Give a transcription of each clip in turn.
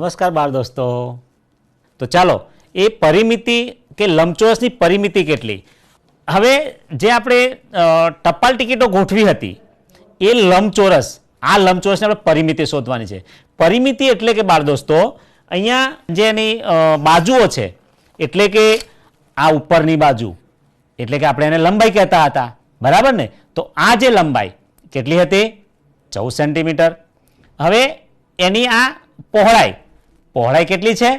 નમસ્કાર બાળ દોસ્તો. તો ચાલો એ પરિમિતિ કે લંબચોરસની પરિમિતિ કેટલી. હવે જે આપણે ટપાલ ટિકિટો ગોઠવી હતી એ લંબચોરસ, આ લંબચોરસની આપણે પરિમિતિ શોધવાની છે. પરિમિતિ એટલે કે બાળ દોસ્તો અહીંયા જે એની બાજુઓ છે એટલે કે આ ઉપરની બાજુ એટલે કે આપણે એને લંબાઈ કહેતા હતા, બરાબર ને. તો આ જે લંબાઈ કેટલી હતી? 14 સેન્ટીમીટર. હવે એની આ પહોળાઈ કેટલી છે?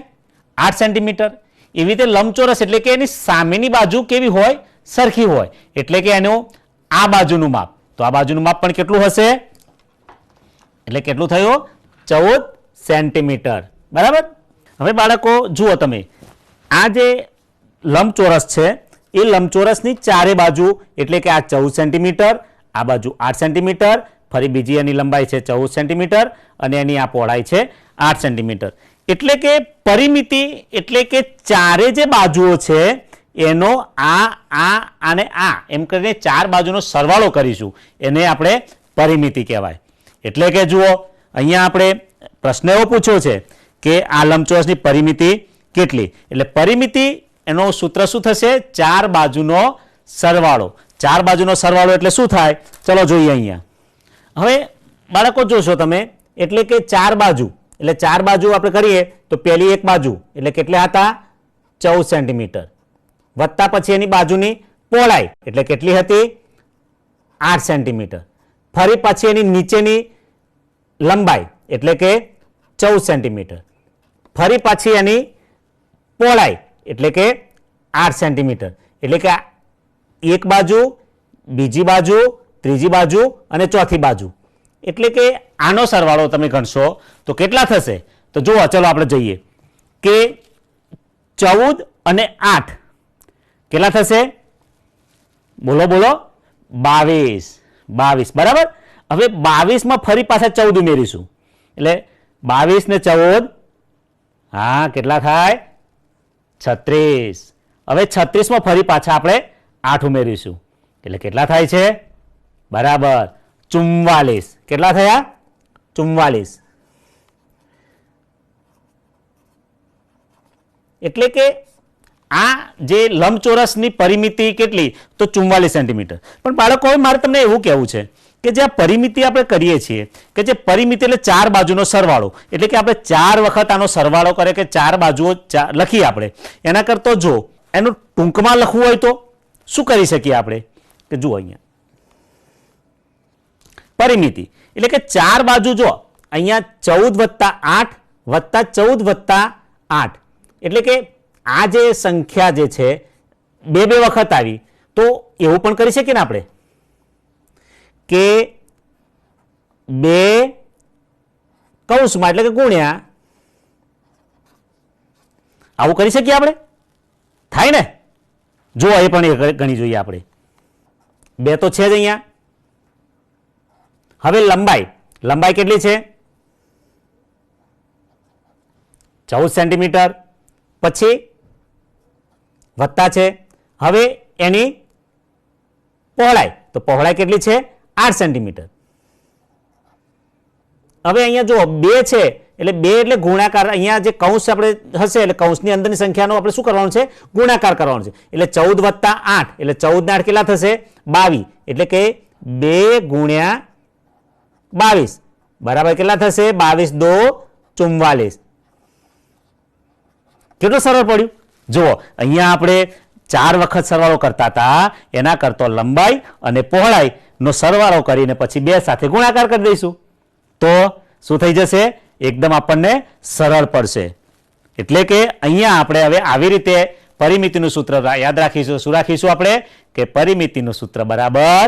8 સેન્ટીમીટર. એવી રીતે લંબચોરસ એટલે કે એની સામેની બાજુ કેવી હોય? સરખી હોય. એટલે કે એનું આ બાજુનું માપ, તો આ બાજુનું માપ પણ કેટલું હશે? એટલે કેટલું થયું? 14 સેન્ટીમીટર, બરાબર. હવે બાળકો જુઓ તમે, આ જે લંબચોરસ છે એ લંબચોરસની ચારે બાજુ એટલે કે આ 14 સેન્ટીમીટર, આ બાજુ 8 સેન્ટીમીટર, ફરી બીજી એની લંબાઈ છે 14 સેન્ટીમીટર અને એની આ પહોળાઈ છે 8 સેન્ટીમીટર. એટલે કે પરિમિતિ એટલે કે ચારે જે બાજુઓ છે એનો આ અને આ એમ કરીને ચાર બાજુનો સરવાળો કરીશું, એને આપણે પરિમિતિ કહેવાય. એટલે કે જુઓ અહીંયા આપણે પ્રશ્ન એવો પૂછ્યો છે કે આ લંબચોરસની પરિમિતિ કેટલી. એટલે પરિમિતિ એનો સૂત્ર શું થશે? ચાર બાજુનો સરવાળો. ચાર બાજુનો સરવાળો એટલે શું થાય? ચલો જોઈએ અહીંયા. હવે બાળકો જોશો તમે, એટલે કે ચાર બાજુ એટલે ચાર બાજુ આપણે કરીએ તો પહેલી એક બાજુ એટલે કેટલા હતા? 14 સેન્ટીમીટર વત્તા પછી એની બાજુની પહોળાઈ એટલે કેટલી હતી? 8 સેન્ટીમીટર. ફરી પછી એની નીચેની લંબાઈ એટલે કે 14 સેન્ટીમીટર. ફરી પાછી એની પહોળાઈ એટલે કે 8 સેન્ટીમીટર. એટલે કે એક બાજુ, બીજી બાજુ, ત્રીજી બાજુ અને ચોથી બાજુ. એટલે કે આનો સરવાળો તમે ગણશો તો કેટલા થશે? તો જુઓ, ચલો આપણે જોઈએ કે 14 અને 8 કેટલા થશે? બોલો બોલો. 22, બરાબર. હવે 22 માં ફરી પાછા 14 ઉમેરીશું એટલે 22 ને 14, હા કેટલા થાય? 36. હવે 36 માં ફરી પાછા આપણે 8 ઉમેરીશું એટલે કેટલા થાય છે? બરાબર 44. કેટલા થયા? 44. એટલે કે આ જે લંબચોરસની પરિમિતિ કેટલી? તો 44 સેન્ટીમીટર. પણ બાળકો હવે મારે તમને એવું કહેવું છે કે જે આ પરિમિતિ આપણે કરીએ છીએ કે જે પરિમિતિ એટલે ચાર બાજુનો સરવાળો, એટલે કે આપણે 4 વખત આનો સરવાળો કરે કે ચાર બાજુઓ લખીએ આપણે. એના કરતો જો એનું ટૂંકમાં લખવું હોય તો શું કરી શકીએ આપણે? કે જુઓ અહીંયા પરિમિતિ એટલે કે ચાર બાજુ જો અહીંયા 14 વત્તા 8 વત્તા 14 વત્તા 8 એટલે કે આ જે સંખ્યા જે છે બે વખત આવી, તો એવું પણ કરી શકીએ ને આપણે કે 2 કૌંસમાં એટલે કે ગુણ્યા, આવું કરી શકીએ આપણે? થાય ને? જો એ પણ એ ગણી જોઈએ આપણે. 2 તો છે જ અહીંયા. હવે લંબાઈ કેટલી છે? 14 સેન્ટીમીટર. પછી વત્તા છે. હવે એની પહોળાઈ, તો પહોળાઈ કેટલી છે? 8 સેન્ટીમીટર. હવે અહીંયા જો 2 છે એટલે 2 એટલે ગુણાકાર, અહીંયા જે કૌંસ આપણે હશે એટલે કૌંસની અંદરની સંખ્યાનો આપણે શું કરવાનું છે? ગુણાકાર કરવાનો છે. એટલે 14 વત્તા 8 એટલે 14 ને 8 કેટલા થશે? 22. એટલે કે 2 ગુણ્યા 22 બરાબર કેટલા થશે? 22 દો 44. કેટલું સરળ પડ્યું? જુઓ અહીંયા આપણે 4 વખત સરવાળો કરતા હતા, એના કરતો લંબાઈ અને પહોળાઈનો સરવાળો કરીને પછી 2 સાથે ગુણાકાર કરી દઈશું તો શું થઈ જશે? એકદમ આપણને સરળ પડશે. એટલે કે અહીંયા આપણે હવે આવી રીતે પરિમિતિનું સૂત્ર યાદ રાખીશું. શું રાખીશું આપણે? કે પરિમિતિનું સૂત્ર બરાબર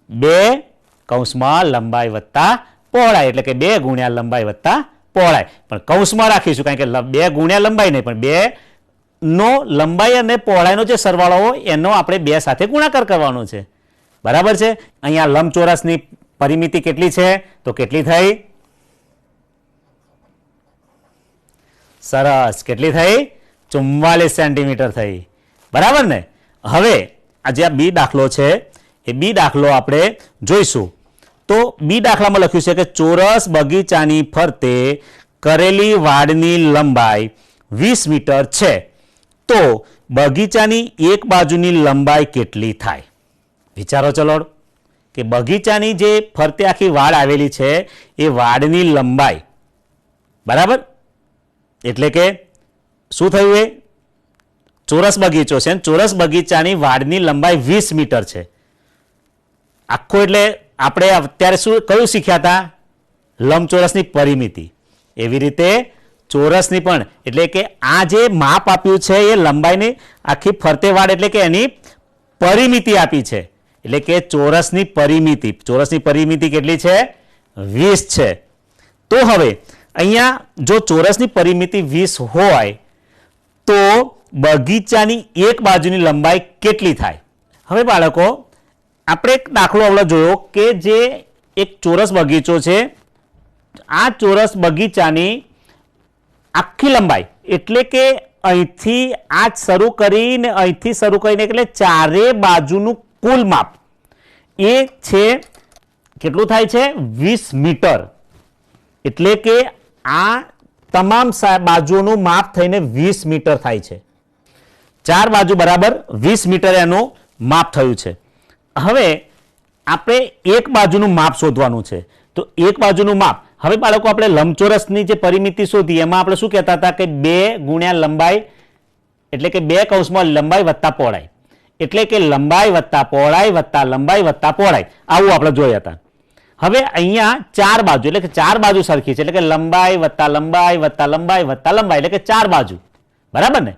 2 કૌંસમાં લંબાઈ વત્તા પહોળાઈ એટલે કે 2 ગુણ્યા લંબાઈ વત્તા પહોળાઈ. પણ કૌંસમાં રાખીશું કારણ કે 2 ગુણ્યા લંબાઈ નહીં, પણ 2 નો લંબાઈ અને પહોળાઈનો જે સરવાળો હોય એનો આપણે 2 સાથે ગુણાકાર કરવાનો છે, બરાબર છે. અહીંયા લંબચોરસની પરિમિતિ કેટલી છે? તો કેટલી થઈ? સરસ. કેટલી થઈ? 44 સેન્ટીમીટર થઈ, બરાબર ને. હવે આ જે બી દાખલો છે એ બી દાખલો આપણે જોઈશું. તો બી દાખલામાં લખ્યું છે કે ચોરસ બગીચાની ફરતે કરેલી વાડની લંબાઈ 20 મીટર છે તો બગીચાની એક બાજુની લંબાઈ કેટલી થાય? વિચારો ચલો કે બગીચાની જે ફરતે આખી વાડ આવેલી છે એ વાડની લંબાઈ, બરાબર, એટલે કે શું થયું, એ ચોરસ બગીચો છે, ચોરસ બગીચાની વાડની લંબાઈ 20 મીટર છે આખો. એટલે આપણે અત્યારે શું કયું શીખ્યા હતા? લંબચોરસની પરિમિતિ. એવી રીતે ચોરસની પણ, એટલે કે આ જે માપ આપ્યું છે એ લંબાઈની આખી ફરતે વાડ એટલે કે એની પરિમિતિ આપી છે. એટલે કે ચોરસની પરિમિતિ, ચોરસની પરિમિતિ કેટલી છે? 20 છે. તો હવે અહીંયા જો ચોરસની પરિમિતિ 20 હોય તો બગીચાની એક બાજુની લંબાઈ કેટલી થાય? હવે બાળકો આપણે એક દાખલો આવડો જોયો કે જે એક ચોરસ બગીચો છે, આ ચોરસ બગીચાની આખી લંબાઈ એટલે કે અહીંથી આ શરૂ કરીને અહીંથી શરૂ કરીને એટલે ચારે બાજુનું કુલ માપ એ છે કેટલું થાય છે? 20 મીટર. એટલે કે આ તમામ બાજુઓનું માપ થઈને 20 મીટર થાય છે. ચાર બાજુ બરાબર 20 મીટર એનું માપ થયું છે. હવે આપણે એક બાજુનું માપ શોધવાનું છે. તો એક બાજુનું માપ, હવે બાળકો આપણે લંબચોરસની જે પરિમિતિ શોધી એમાં આપણે શું કહેતા હતા કે 2 ગુણ્યા લંબાઈ એટલે કે 2 કૌંસમાં લંબાઈ વત્તા પહોળાઈ, એટલે કે લંબાઈ વત્તા પહોળાઈ વત્તા લંબાઈ વત્તા પહોળાઈ, આવું આપણે જોયા હતા. હવે અહીંયા ચાર બાજુ એટલે કે ચાર બાજુ સરખી છે, એટલે કે લંબાઈ વત્તા લંબાઈ વત્તા લંબાઈ વત્તા લંબાઈ એટલે કે ચાર બાજુ, બરાબર ને?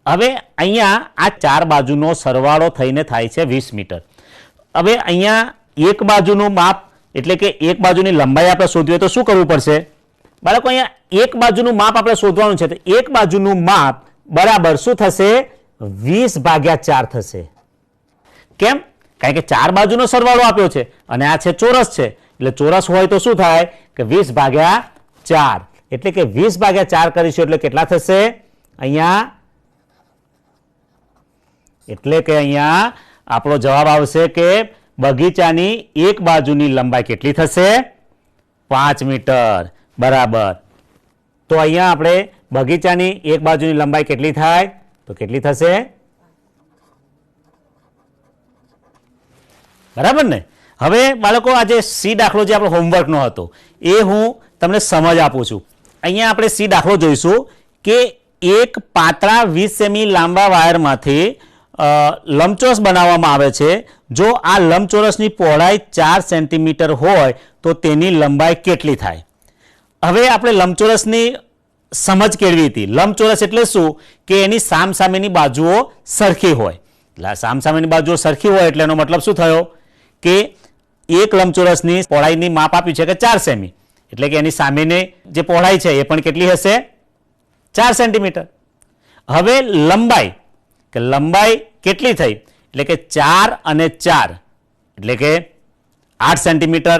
હવે અહીંયા આ ચાર બાજુનો સરવાળો થઈને થાય છે 20 મીટર. હવે અહીંયા એક બાજુનું માપ એટલે કે એક બાજુની લંબાઈ આપણે શોધવી હોય તો શું કરવું પડશે બાળકો? અહીંયા એક બાજુનું માપ આપણે શોધવાનું છે. તો એક બાજુનું માપ બરાબર શું થશે? 20/4 થશે. કેમ? કારણ કે ચાર બાજુનો સરવાળો આપ્યો છે અને આ છે ચોરસ છે, એટલે ચોરસ હોય તો શું થાય કે 20/4, એટલે કે 20/4 કરીશું એટલે કેટલા થશે અહીંયા? એટલે કે અહીંયા આપણો જવાબ આવશે કે બગીચાની એક બાજુની લંબાઈ કેટલી થશે? 5 મીટર, બરાબર. તો અહીંયા આપણે બગીચાની એક બાજુની લંબાઈ કેટલી થાય? તો કેટલી થશે? બરાબર ને? હવે બાળકો આ જે સી દાખલો જે આપણો હોમવર્કનો હતો એ હું તમને સમજ આપું છું. અહીંયા આપણે સી દાખલો જોઈશું કે એક પાતળા 20 સેમી લાંબા વાયરમાંથી લંબચોરસ બનાવવામાં આવે છે. જો આ લંબચોરસની પહોળાઈ 4 સેન્ટીમીટર હોય તો તેની લંબાઈ કેટલી થાય? હવે આપણે લંબચોરસની સમજ કેળવી હતી. લંબચોરસ એટલે શું કે એની સામસામેની બાજુઓ સરખી હોય. એટલે સામસામેની બાજુઓ સરખી હોય એટલે એનો મતલબ શું થયો કે એક લંબચોરસની પહોળાઈની માપ આપ્યું છે કે 4 સેમી, એટલે કે એની સામેની જે પહોળાઈ છે એ પણ કેટલી હશે? 4 સેન્ટીમીટર. હવે લંબાઈ કે લંબાઈ કેટલી થઈ? એટલે કે 4 અને 4 એટલે કે 8 સેન્ટીમીટર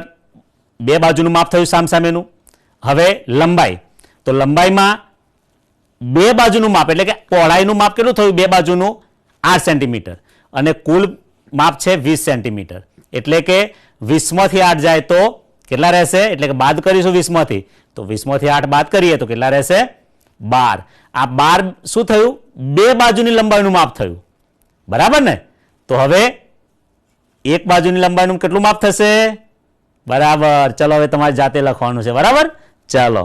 બે બાજુનું માપ થયું સામસામેનું. હવે લંબાઈ, તો લંબાઈમાં બે બાજુનું માપ એટલે કે પહોળાઈનું માપ કેટલું થયું? બે બાજુનું 8 સેન્ટીમીટર અને કુલ માપ છે 20 સેન્ટીમીટર. એટલે કે 20માંથી 8 જાય તો કેટલા રહેશે? એટલે કે બાદ કરીશું 20માંથી, તો 20માંથી 8 બાદ કરીએ તો કેટલા રહેશે? 12. આ 12 શું થયું? બે બાજુની લંબાઈનું માપ થયું, બરાબર ને? તો હવે એક બાજુની લંબાઈનું કેટલું માપ થશે? બરાબર. ચલો હવે તમારે જાતે લખવાનું છે, બરાબર? ચાલો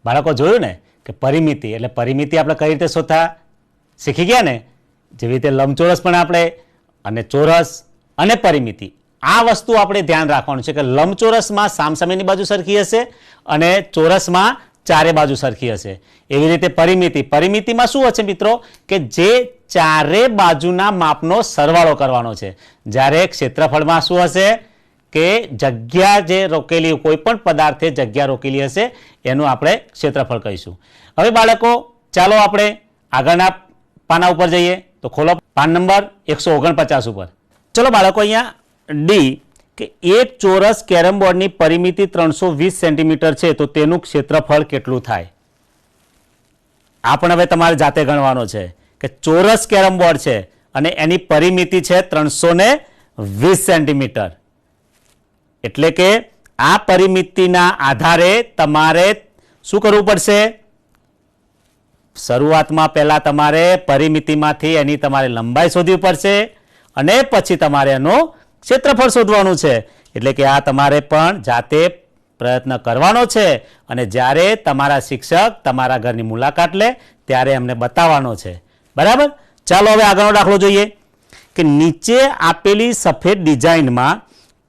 બાળકો જોયું ને કે પરિમિતિ એટલે પરિમિતિ આપણે કઈ રીતે શોધતા શીખી ગયા ને? જેવી રીતે લંબચોરસ પણ આપણે અને ચોરસ અને પરિમિતિ, આ વસ્તુ આપણે ધ્યાન રાખવાનું છે કે લંબચોરસમાં સામસામેની બાજુ સરખી હશે અને ચોરસમાં ચારે બાજુ સરખી હશે. એવી રીતે પરિમિતિમાં શું હશે મિત્રો કે જે ચારે બાજુના માપનો સરવાળો કરવાનો છે. જ્યારે ક્ષેત્રફળમાં શું હશે કે જગ્યા જે રોકેલી, કોઈ પણ પદાર્થે જગ્યા રોકેલી હશે એનું આપણે ક્ષેત્રફળ કહીશું. હવે બાળકો ચાલો આપણે આગળના પાના ઉપર જઈએ. તો ખોલો પાન નંબર 149 ઉપર. ચલો બાળકો અહીંયા ડી કે એક ચોરસ કેરમ બોર્ડની પરિમિતિ 320 સેન્ટીમીટર છે તો તેનું ક્ષેત્રફળ કેટલું થાય? આ પણ હવે તમારે જાતે ગણવાનો છે કે ચોરસ કેરમ બોર્ડ છે અને એની પરિમિતિ છે 320 સેન્ટીમીટર. એટલે કે આ પરિમિતિના આધારે તમારે શું કરવું પડશે? શરૂઆતમાં પહેલા તમારે પરિમિતિમાંથી એની તમારે લંબાઈ શોધવી પડશે અને પછી તમારે એનું ક્ષેત્રફળ શોધવાનું છે. એટલે કે આ તમારે પણ જાતે પ્રયત્ન કરવાનો છે અને જ્યારે તમારા શિક્ષક તમારા ઘરની મુલાકાત લે ત્યારે એમને બતાવવાનો છે. બરાબર? ચાલો હવે આગળનો દાખલો જોઈએ કે નીચે આપેલી સફેદ ડિઝાઇનમાં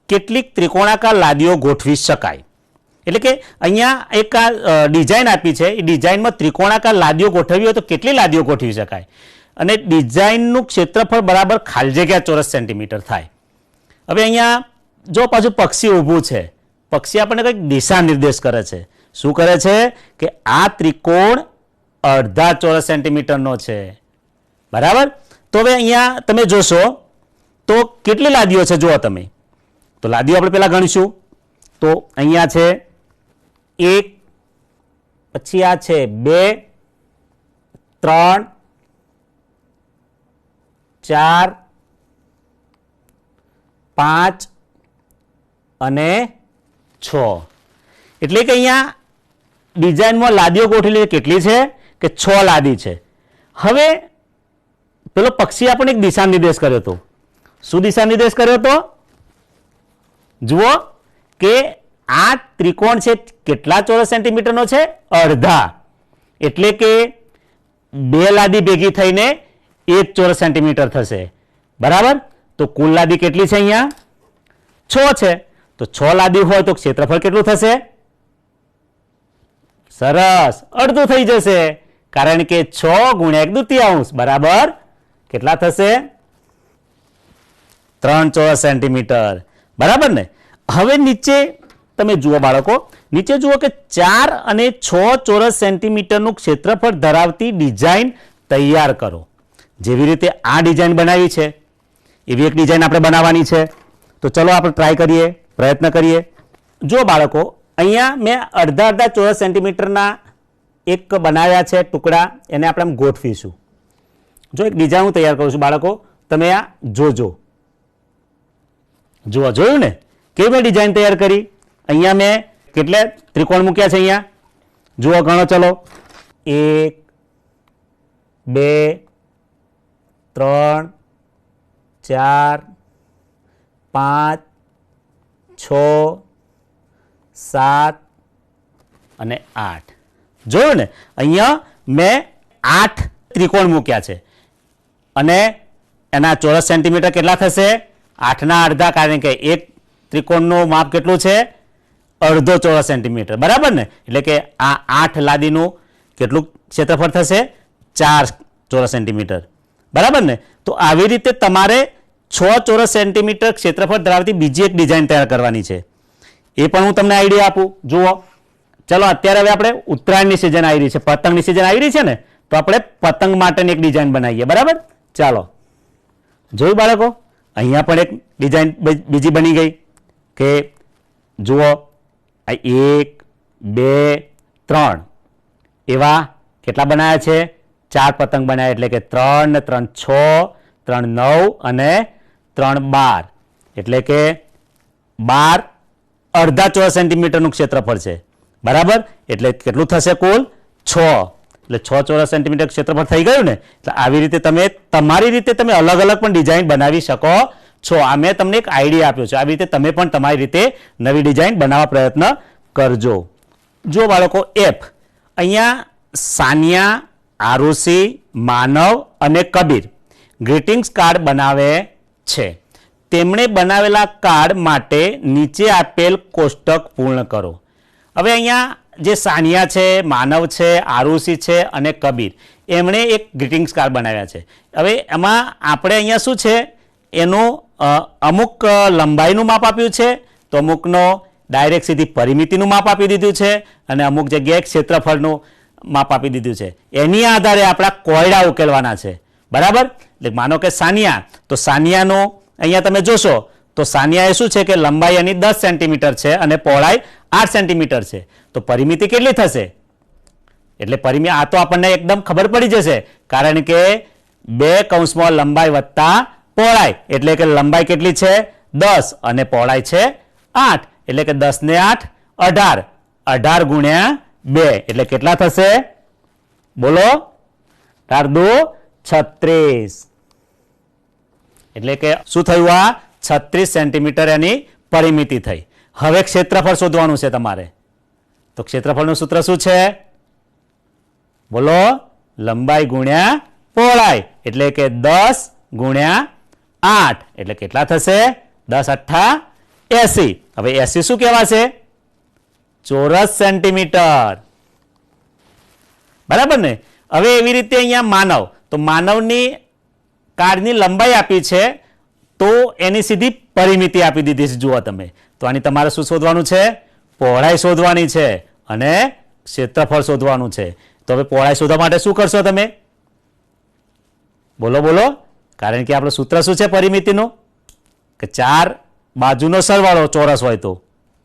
કેટલીક ત્રિકોણાકાર લાદીઓ ગોઠવી શકાય. એટલે કે અહીંયા એક ડિઝાઇન આપી છે, એ ડિઝાઇનમાં ત્રિકોણાકાર લાદીઓ ગોઠવવી હોય તો કેટલી લાદીઓ ગોઠવી શકાય અને ડિઝાઇનનું ક્ષેત્રફળ બરાબર ખાલી જગ્યા ચોરસ સેન્ટીમીટર થાય. હવે અહીંયા જો પાછું પક્ષી ઊભું છે, પક્ષી આપણને કંઈક દિશા નિર્દેશ કરે છે. શું કરે છે કે આ ત્રિકોણ અડધા ચોરસ સેન્ટીમીટરનો છે. બરાબર? તો હવે અહીંયા તમે જોશો તો કેટલી લાદીઓ છે જુઓ તમે. તો લાદીઓ આપણે પહેલા ગણીશું. તો અહીંયા છે 1, પછી આ છે 2, 3, 4, 5 અને 6. એટલે કે અહીંયા ડિઝાઇનમાં લાદીઓ ગોઠવેલી કેટલી છે કે 6 લાદી છે. હવે પેલો પક્ષી આપણને એક દિશા નિર્દેશ કર્યો હતો. શું દિશા નિર્દેશ કર્યો હતો? જુઓ કે આ ત્રિકોણ છે કેટલા ચોરસ સેન્ટીમીટરનો છે? અડધા. એટલે કે 2 લાદી ભેગી થઈને 1 ચોરસ સેન્ટીમીટર થશે. બરાબર? તો કુલ લાદી કેટલી છે? અહીંયા 6 છે. તો 6 લાદી હોય તો ક્ષેત્રફળ કેટલું થશે? સરસ, અડધું થઈ જશે. કારણ કે 6 ગુણ્યા 1/2 બરાબર કેટલા થશે? 3 ચોરસ સેન્ટીમીટર. બરાબર ને? હવે નીચે તમે જુઓ બાળકો, નીચે જુઓ કે 4 અને 6 ચોરસ સેન્ટીમીટરનું ક્ષેત્રફળ ધરાવતી ડિઝાઇન તૈયાર કરો. જેવી રીતે આ ડિઝાઇન બનાવી છે એવી એક ડિઝાઇન આપણે બનાવવાની છે. તો ચલો આપણે ટ્રાય કરીએ, પ્રયત્ન કરીએ. જો બાળકો, અહીંયા મેં અડધા ચોરસ સેન્ટીમીટરના એક બનાવ્યા છે ટુકડા, એને આપણે આમ ગોઠવીશું. જો એક ડિઝાઇન હું તૈયાર કરું છું બાળકો, તમે આ જોજો. જુઓ, જોયું ને કેવી મેં ડિઝાઇન તૈયાર કરી? અહીંયા મેં કેટલે ત્રિકોણ મૂક્યા છે? અહીંયા જુઓ, ગણો ચલો. 1, 2, 3, 4, 5, 6, 7 અને 8. જોયું ને? અહીંયા મેં 8 ત્રિકોણ મૂક્યા છે અને એના ચોરસ સેન્ટીમીટર કેટલા થશે? 8ના અડધા. કારણ કે એક ત્રિકોણનું માપ કેટલું છે? અડધો ચોરસ સેન્ટીમીટર. બરાબર ને? એટલે કે આ 8 લાદીનું કેટલું ક્ષેત્રફળ થશે? 4 ચોરસ સેન્ટીમીટર. બરાબર ને? તો આવી રીતે તમારે 6 ચોરસ સેન્ટીમીટર ક્ષેત્રફળ ધરાવતી બીજી એક ડિઝાઇન તૈયાર કરવાની છે. એ પણ હું તમને આઈડિયા આપું. જુઓ, ચલો અત્યારે હવે આપણે ઉત્તરાયણની સિઝન આવી રહી છે, પતંગની સિઝન આવી રહી છે ને, તો આપણે પતંગ માટેની એક ડિઝાઇન બનાવીએ. બરાબર? ચાલો, જોયું બાળકો? અહીંયા પણ એક ડિઝાઇન બીજી બની ગઈ કે જુઓ, આ 1, 2, 3 એવા કેટલા બનાવ્યા છે? 4 પતંગ બનાવ્યા. એટલે કે 3 ને 3 6, 3 9 અને 3 12. એટલે કે 12 અડધા ચોરસ સેન્ટીમીટરનું ક્ષેત્રફળ છે. બરાબર? એટલે કેટલું થશે કુલ? 6. એટલે 6 ચોરસ સેન્ટીમીટર ક્ષેત્રફળ થઈ ગયું ને? એટલે આવી રીતે તમે તમારી રીતે તમે અલગ અલગ પણ ડિઝાઇન બનાવી શકો છો. આ મેં તમને એક આઈડિયા આપ્યો છે. આવી રીતે તમે પણ તમારી રીતે નવી ડિઝાઇન બનાવવા પ્રયત્ન કરજો. જો બાળકો, F અહીંયા સાનિયા, આરુષી, માનવ અને કબીર ગ્રીટિંગ્સ કાર્ડ બનાવે છે. તેમણે બનાવેલા કાર્ડ માટે નીચે આપેલ કોષ્ટક પૂર્ણ કરો. હવે અહીંયા જે સાનિયા છે, માનવ છે, આરુષી છે અને કબીર, એમણે એક ગ્રીટિંગ્સ કાર્ડ બનાવ્યા છે. હવે એમાં આપણે અહીંયા શું છે, એનું અમુક લંબાઈનું માપ આપ્યું છે, તો અમુકનો ડાયરેક્ટ સીધી પરિમિતિનું માપ આપી દીધું છે અને અમુક જગ્યાએ ક્ષેત્રફળનું માપ આપી દીધું છે. એની આધારે આપણા કોયડા ઉકેલવાના છે. બરાબર? એટલે માનો કે સાનિયા, તો સાનિયાનું અહીંયા તમે જોશો તો સાનિયા એ શું છે કે લંબાઈ એની 10 સેન્ટીમીટર છે અને પહોળાઈ 8 સેન્ટીમીટર છે. તો પરિમિતિ કેટલી થશે? એટલે પરિમિતિ આ તો આપણને એકદમ ખબર પડી જશે, કારણ કે 2 કૌંસમાં લંબાઈ વત્તા પહોળાઈ, એટલે કે લંબાઈ કેટલી છે? 10 અને પહોળાઈ છે 8. એટલે કે 10 ને 8 18. 18 ગુણ્યા 2 એટલે કેટલા થશે? બોલો, 4 દુ 36 એટલે કે શું થયું? આ 36 સેન્ટીમીટર એની પરિમિતિ થઈ. હવે ક્ષેત્રફળ શોધવાનું છે તમારે. તો ક્ષેત્રફળનું સૂત્ર શું છે? બોલો, લંબાઈ ગુણ્યા પહોળાઈ એટલે કે 10 ગુણ્યા 8 એટલે કેટલા થશે? 10 8 80. હવે 80 શું કહેવાશે? ચોરસ સેન્ટીમીટર. બરાબર ને? હવે એવી રીતે અહીંયા માનવ, તો માનવની કારની લંબાઈ આપી છે તો એની સીધી પરિમિતિ આપી દીધી છે. જુઓ તમે, તો આની તમારે શું શોધવાનું છે? પહોળાઈ શોધવાની છે અને ક્ષેત્રફળ શોધવાનું છે. તો હવે પહોળાઈ શોધવા માટે શું કરશો તમે? બોલો બોલો, કારણ કે આપણું સૂત્ર શું છે પરિમિતિનું? કે 4 બાજુનો સરવાળો ચોરસ હોય તો.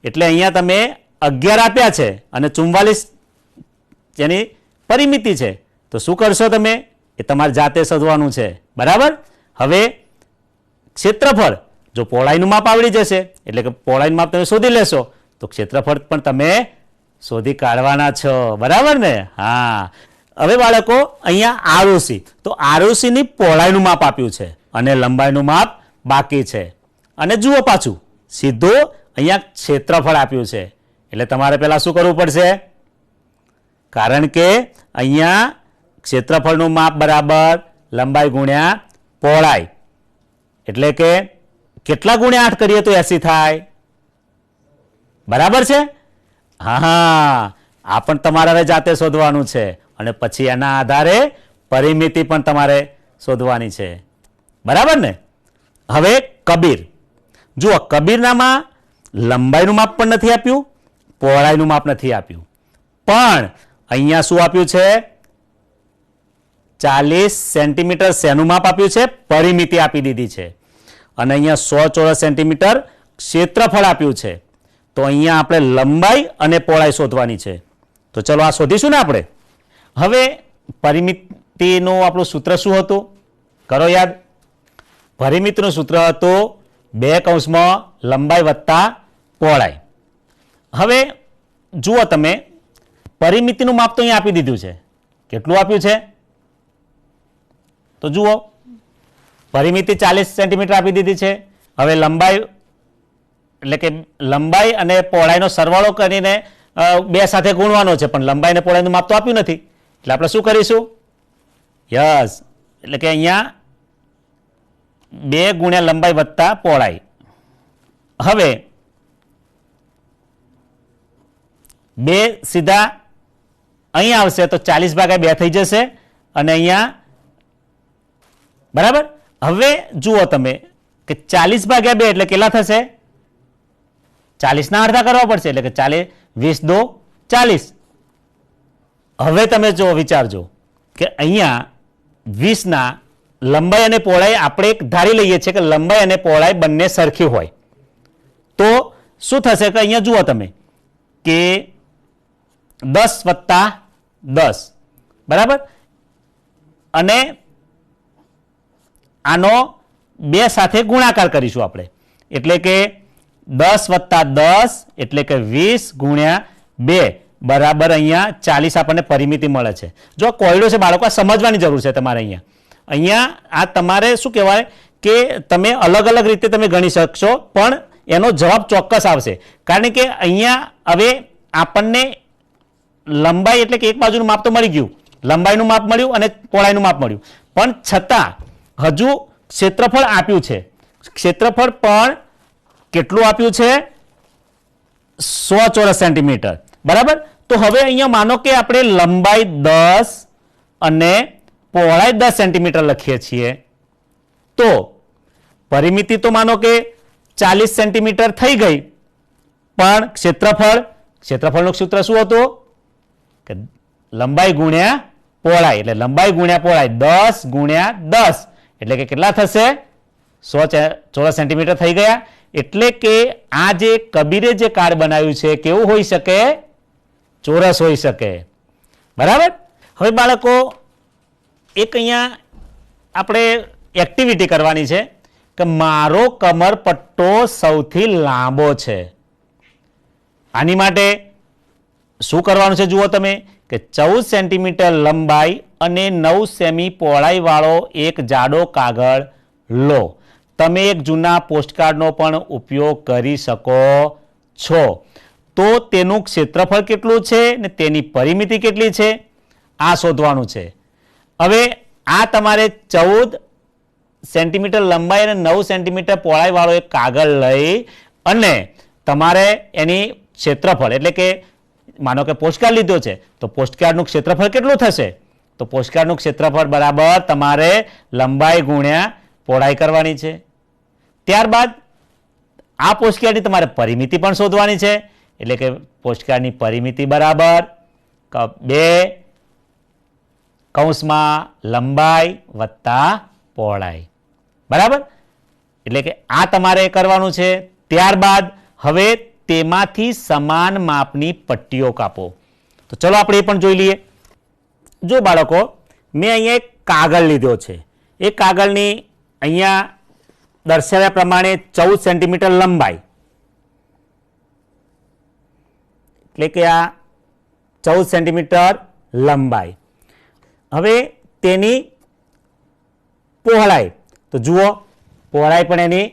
એટલે અહીંયા તમે 11 આપ્યા છે અને 44 જેની પરિમિતિ છે. તો શું કરશો તમે? એ તમારે જાતે શોધવાનું છે. બરાબર? હવે ક્ષેત્રફળ, જો પહોળાઈનું માપ આવડી જશે એટલે કે પહોળાઈનું માપ તમે શોધી લેશો તો ક્ષેત્રફળ પણ તમે શોધી કાઢવાના છો. બરાબર ને? હા. હવે બાળકો અહીંયા આરુસી, તો આરુસીની પહોળાઈનું માપ આપ્યું છે અને લંબાઈનું માપ બાકી છે. અને જુઓ પાછું સીધું અહીંયા ક્ષેત્રફળ આપ્યું છે એટલે તમારે પહેલા શું કરવું પડશે? કારણ કે અહીંયા ક્ષેત્રફળનું માપ બરાબર લંબાઈ ગુણ્યા પહોળાઈ એટલે કે કેટલા ગુણ્યા 8 કરીએ તો 80 થાય? બરાબર છે? હા, આ પણ તમારે હવે જાતે શોધવાનું છે અને પછી એના આધારે પરિમિતિ પણ તમારે શોધવાની છે. બરાબર ને? હવે કબીર, જુઓ કબીરનામાં લંબાઈનું માપ પણ નથી આપ્યું, પહોળાઈનું માપ નથી આપ્યું, પણ અહીંયા શું આપ્યું છે? 40 સેન્ટીમીટર શેનું માપ આપ્યું છે? પરિમિતિ આપી દીધી છે. અને અહીંયા 100 ચોરસ સેન્ટીમીટર ક્ષેત્રફળ આપ્યું છે. તો અહીંયા આપણે લંબાઈ અને પહોળાઈ શોધવાની છે. તો ચલો આ શોધીશું ને આપણે. હવે પરિમિતિનું આપણું સૂત્ર શું હતું? કરો યાદ. પરિમિતિનું સૂત્ર હતું 2 કૌંસમાં લંબાઈ વત્તા પહોળાઈ. હવે જુઓ તમે, પરિમિતિનું માપ તો અહીંયા આપી દીધું છે. કેટલું આપ્યું છે? તો જુઓ, પરિમિતિ 40 સેન્ટીમીટર આપી દીધી છે. હવે લંબાઈ એટલે કે લંબાઈ અને પહોળાઈનો સરવાળો કરીને 2 સાથે ગુણવાનો છે, પણ લંબાઈ અને પહોળાઈનું માપ તો આપ્યું નથી. એટલે આપણે શું કરીશું? યસ, એટલે કે અહીંયા 2 ગુણ્યા લંબાઈ વત્તા પહોળાઈ. હવે 2 સીધા અહીંયા આવશે તો 40/2 થઈ જશે અને અહીંયા બરાબર. હવે જુઓ તમે કે 40/2 એટલે કેટલા થશે? 40 ના અડધા કરવા પડશે એટલે કે 40 20 દો 40. હવે તમે જો વિચારજો કે અહીંયા 20 ના લંબાઈ અને પહોળાઈ આપણે એક ધારી લઈએ છીએ કે લંબાઈ અને પહોળાઈ બંને સરખી હોય તો શું થશે? કે અહીંયા જુઓ તમે કે 10 + 10 બરાબર, અને આનો 2 સાથે ગુણાકાર કરીશું આપણે એટલે કે 10 + 10 એટલે કે 20 ગુણ્યા 2 બરાબર અહીંયા 40 આપણને પરિમિતિ મળે છે. જો કોયડો છે બાળકો, આ સમજવાની જરૂર છે તમારે. અહીંયા આ તમારે શું કહેવાય કે તમે અલગ અલગ રીતે તમે ગણી શકશો પણ એનો જવાબ ચોક્કસ આવશે. કારણ કે અહીંયા હવે આપણને લંબાઈ એટલે કે એક બાજુનું માપ તો મળી ગયું, લંબાઈનું માપ મળ્યું અને પહોળાઈનું માપ મળ્યું, પણ છતાં હજુ ક્ષેત્રફળ આપ્યું છે. ક્ષેત્રફળ પણ કેટલું આપ્યું છે? 100 ચોરસ સેન્ટીમીટર. બરાબર. તો હવે અહીંયા માનો કે આપણે લંબાઈ 10 અને પહોળાઈ 10 સેન્ટીમીટર લખીએ છીએ તો પરિમિતિ તો માનો કે 40 સેન્ટીમીટર થઈ ગઈ, પણ ક્ષેત્રફળનું સૂત્ર શું હતું? કે લંબાઈ ગુણ્યા પહોળાઈ એટલે લંબાઈ ગુણ્યા પહોળાઈ 10 ગુણ્યા 10 એટલે કે કેટલા થશે? 100 ચોરસ સેન્ટીમીટર થઈ ગયા. એટલે કે આ જે કબીરે જે કાર્ડ બનાવ્યું છે કેવું હોઈ શકે? ચોરસ હોઈ શકે. બરાબર. હવે બાળકો એક અહીંયા આપણે એક્ટિવિટી કરવાની છે કે મારો કમરપટ્ટો સૌથી લાંબો છે. આની માટે શું કરવાનું છે જુઓ તમે કે 14 સેન્ટીમીટર લંબાઈ અને 9 સેમી પહોળાઈ વાળો એક જાડો કાગળ લો. તમે એક જૂના પોસ્ટકાર્ડનો પણ ઉપયોગ કરી શકો છો. તો તેનું ક્ષેત્રફળ કેટલું છે ને તેની પરિમિતિ કેટલી છે આ શોધવાનું છે. હવે આ તમારે 14 સેન્ટીમીટર લંબાઈ અને 9 સેન્ટીમીટર પહોળાઈ વાળો એક કાગળ લઈ અને તમારે એની ક્ષેત્રફળ એટલે કે માનો કે પોસ્ટકાર્ડ લીધો છે તો પોસ્ટકાર્ડનું ક્ષેત્રફળ કેટલું થશે તો પોસ્ટકાર્ડનું ક્ષેત્રફળ બરાબર તમારે લંબાઈ ગુણ્યા પહોળાઈ કરવાની છે. ત્યારબાદ આ પોસ્ટકાર્ડની તમારે પરિમિતિ પણ શોધવાની છે એટલે કે પોસ્ટકાર્ડની પરિમિતિ બરાબર 2 કૌંસમાં લંબાઈ વત્તા પહોળાઈ બરાબર એટલે કે આ તમારે કરવાનું છે. ત્યારબાદ હવે તેમાંથી સમાન માપની પટ્ટીઓ કાપો. તો ચલો આપણે એ પણ જોઈ લઈએ. જો બાળકો મેં અહીંયા એક કાગળ લીધો છે. એ કાગળની અહીંયા દર્શાવ્યા પ્રમાણે 14 સેન્ટીમીટર લંબાઈ એટલે કે આ 14 સેન્ટીમીટર લંબાઈ. હવે તેની પહોળાઈ તો જુઓ પહોળાઈ પણ એની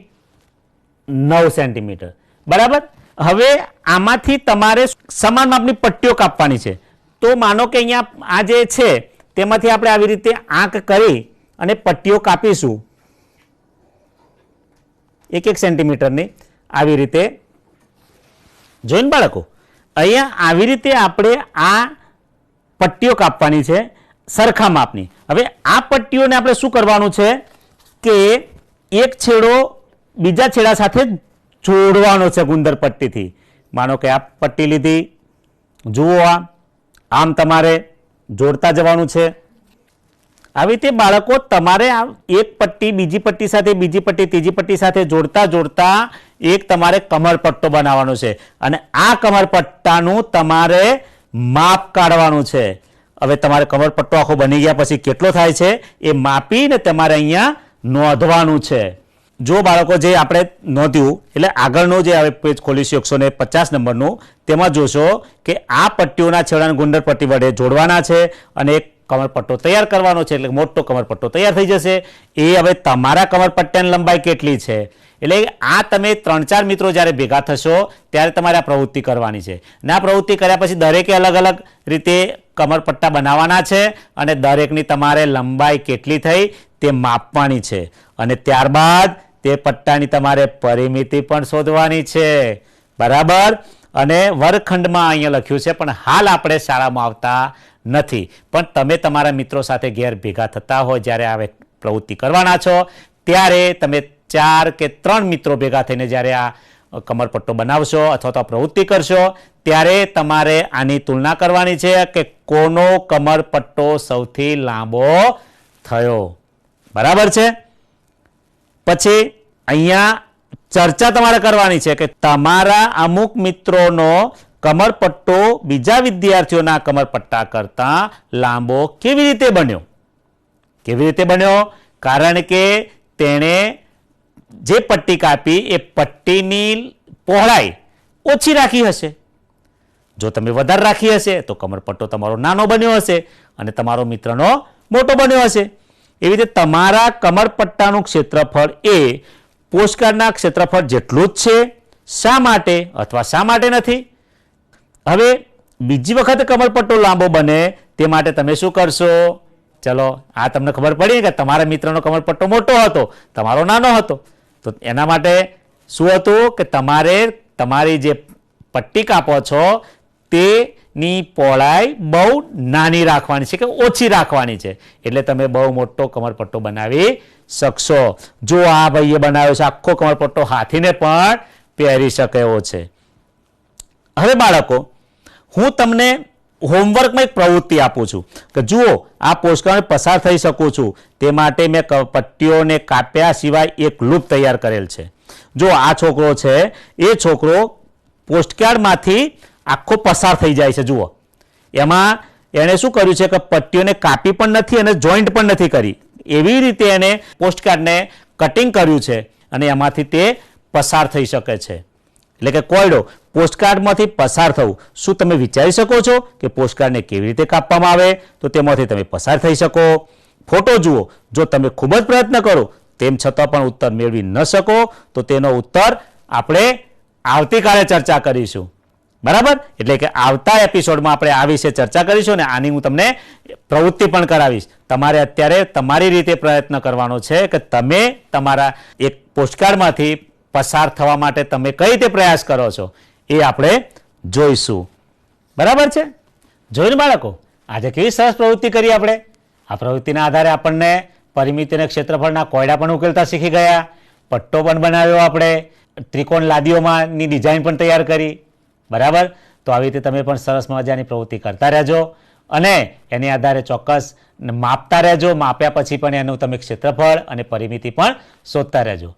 9 સેન્ટીમીટર બરાબર. હવે આમાંથી તમારે સમાન માપની પટ્ટીઓ કાપવાની છે. તો માનો કે અહીંયા આ જે છે તેમાંથી આપણે આવી રીતે આંક કરી અને પટ્ટીઓ કાપીશું 1-1 સેન્ટીમીટરની આવી રીતે. જોઈને બાળકો અહીંયા આવી રીતે આપણે આ પટ્ટીઓ કાપવાની છે સરખા માપની. હવે આ પટ્ટીઓને આપણે શું કરવાનું છે કે એક છેડો બીજા છેડા સાથે જોડવાનો છે ગુંદર પટ્ટીથી. માનો કે આ પટ્ટી લીધી જુઓ આમ તમારે જોડતા જવાનું છે. આવી રીતે બાળકો તમારે એક પટ્ટી બીજી પટ્ટી સાથે બીજી પટ્ટી ત્રીજી પટ્ટી સાથે જોડતા જોડતા એક તમારે કમરપટ્ટો બનાવવાનો છે અને આ કમરપટ્ટાનું તમારે માપ કાઢવાનું છે. હવે તમારે કમરપટ્ટો આખો બની ગયા પછી કેટલો થાય છે એ માપીને તમારે અહીંયા નોંધવાનું છે. જો બાળકો જે આપણે નોંધ્યું એટલે આગળનું જે હવે પેજ ખોલીશું 150 નંબરનું તેમાં જોશો કે આ પટ્ટીઓના છેડાને ગુંદર પટ્ટી વડે જોડવાના છે અને એક કમરપટ્ટો તૈયાર કરવાનો છે એટલે મોટો કમરપટ્ટો તૈયાર થઈ જશે. એ હવે તમારા કમરપટ્ટાની લંબાઈ કેટલી છે એટલે આ તમે 3-4 મિત્રો જ્યારે ભેગા થશો ત્યારે તમારે આ પ્રવૃત્તિ કરવાની છે. અને આ પ્રવૃત્તિ કર્યા પછી દરેકે અલગ અલગ રીતે કમરપટ્ટા બનાવવાના છે અને દરેકની તમારે લંબાઈ કેટલી થઈ તે માપવાની છે અને ત્યારબાદ તે પટ્ટાની તમારે પરિમિતિ પણ શોધવાની છે બરાબર. અને વર્ગખંડમાં અહીંયા લખ્યું છે પણ હાલ આપણે શાળામાં આવતા નથી. પણ તમે તમારા મિત્રો સાથે ઘેર ભેગા થતા હોય જ્યારે આ પ્રવૃત્તિ કરવાના છો ત્યારે તમે 4 કે 3 મિત્રો ભેગા થઈને જ્યારે આ કમરપટ્ટો બનાવશો અથવા તો પ્રવૃત્તિ કરશો ત્યારે તમારે આની તુલના કરવાની છે કે કોનો કમરપટ્ટો સૌથી લાંબો થયો બરાબર છે. પછી અહીંયા ચર્ચા તમારે કરવાની છે કે તમારા અમુક મિત્રોનો કમરપટ્ટો બીજા વિદ્યાર્થીઓના કમરપટ્ટા કરતા લાંબો કેવી રીતે બન્યો. કારણ કે તેણે જે પટ્ટી કાપી એ પટ્ટીની પહોળાઈ ઓછી રાખી હશે. જો તમે વધારે રાખી હશે તો કમરપટ્ટો તમારો નાનો બન્યો હશે અને તમારો મિત્રનો મોટો બન્યો હશે. એવી રીતે તમારા કમરપટ્ટાનું ક્ષેત્રફળ એ પોસ્ટકાર્ડના ક્ષેત્રફળ જેટલું જ છે. શા માટે અથવા શા માટે નથી. હવે બીજી વખત કમરપટ્ટો લાંબો બને તે માટે તમે શું કરશો. ચલો આ તમને ખબર પડી કે તમારા મિત્રનો કમરપટ્ટો મોટો હતો તમારો નાનો હતો તો એના માટે શું હતું કે તમારે તમારી જે પટ્ટી કાપો છો તેની પહોળાઈ બહુ નાની રાખવાની છે કે ઓછી રાખવાની છે એટલે તમે બહુ મોટો કમરપટ્ટો બનાવી શકશો. જો આ ભાઈએ બનાવ્યો છે આખો કમરપટ્ટો હાથીને પણ પહેરી શકે એવો છે. હવે બાળકો હું તમને હોમવર્કમાં એક પ્રવૃત્તિ આપું છું કે જુઓ આ પોસ્ટકાર્ડ પસાર થઈ શકું છું તે માટે મેં પટ્ટીઓને કાપ્યા સિવાય એક લૂપ તૈયાર કરેલ છે. જો આ છોકરો છે એ છોકરો પોસ્ટકાર્ડમાંથી આખો પસાર થઈ જાય છે. જુઓ એમાં એણે શું કર્યું છે કે પટ્ટીઓને કાપી પણ નથી અને જોઈન્ટ પણ નથી કરી. એવી રીતે એને પોસ્ટકાર્ડને કટિંગ કર્યું છે અને એમાંથી તે પસાર થઈ શકે છે. એટલે કે કોયડો પોસ્ટકાર્ડમાંથી પસાર થવું. શું તમે વિચારી શકો છો કે પોસ્ટકાર્ડને કેવી રીતે કાપવામાં આવે? તો તેમાંથી તમે પસાર થઈ શકો. ફોટો જુઓ. જો તમે ખૂબ જ પ્રયત્ન કરો તેમ છતાં પણ ઉત્તર મેળવી ન શકો તો તેનો ઉત્તર આપણે આવતીકાલે ચર્ચા કરીશું. બરાબર? એટલે કે આવતા એપિસોડમાં આપણે આ વિશે ચર્ચા કરીશું અને આની હું તમને પ્રવૃત્તિ પણ કરાવીશ. તમારે અત્યારે તમારી રીતે પ્રયત્ન કરવાનો છે કે તમે તમારા એક પોસ્ટકાર્ડમાંથી પસાર થવા માટે તમે કઈ રીતે પ્રયાસ કરો છો એ આપણે જોઈશું. બરાબર છે? જોઈને બાળકો, આજે કેવી સરસ પ્રવૃત્તિ કરી આપણે. આ પ્રવૃત્તિના આધારે આપણને પરિમિતિ અને ક્ષેત્રફળના કોયડા પણ ઉકેલતા શીખી ગયા, પટ્ટો પણ બનાવ્યો, આપણે ત્રિકોણ લાદીઓમાંની ડિઝાઇન પણ તૈયાર કરી. બરાબર? તો આવી રીતે તમે પણ સરસ મજાની પ્રવૃત્તિ કરતા રહેજો અને એની આધારે ચોક્કસ માપતા રહેજો. માપ્યા પછી પણ એનું તમે ક્ષેત્રફળ અને પરિમિતિ પણ શોધતા રહેજો.